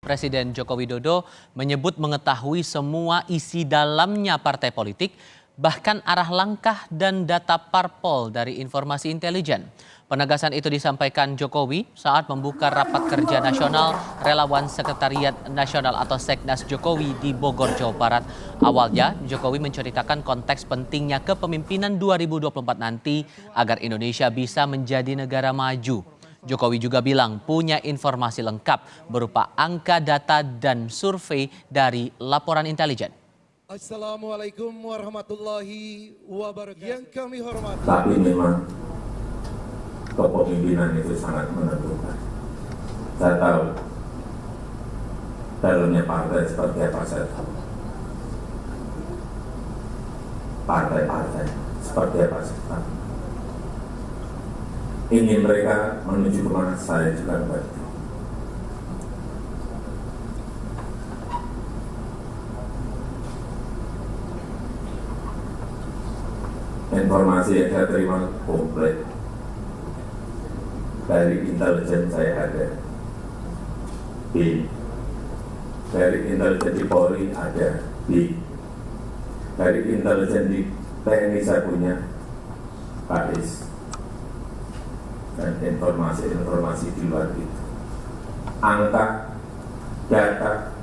Presiden Joko Widodo menyebut mengetahui semua isi dalamnya partai politik, bahkan arah langkah dan data parpol dari informasi intelijen. Penegasan itu disampaikan Jokowi saat membuka rapat kerja nasional relawan Sekretariat Nasional atau Seknas Jokowi di Bogor, Jawa Barat. Awalnya, Jokowi menceritakan konteks pentingnya kepemimpinan 2024 nanti agar Indonesia bisa menjadi negara maju. Jokowi juga bilang punya informasi lengkap berupa angka, data, dan survei dari laporan intelijen. Assalamualaikum warahmatullahi wabarakatuh. Yang kami hormati. Tapi memang kepemimpinan itu sangat menentukan. Saya tahu dalamnya partai seperti apa, saya tahu. Partai-partai seperti apa, saya tahu. Ingin mereka menuju kemana, saya juga begitu. Informasi yang saya terima komplit dari intelijen saya ada, B, dari intelijen di Polri ada, B, dari intelijen di TNI saya punya, KIS, dan informasi-informasi di luar itu. Angka, data,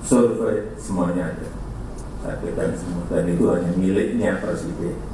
survei, semuanya ada. Saya pegang semua, dan itu hanya miliknya Presiden.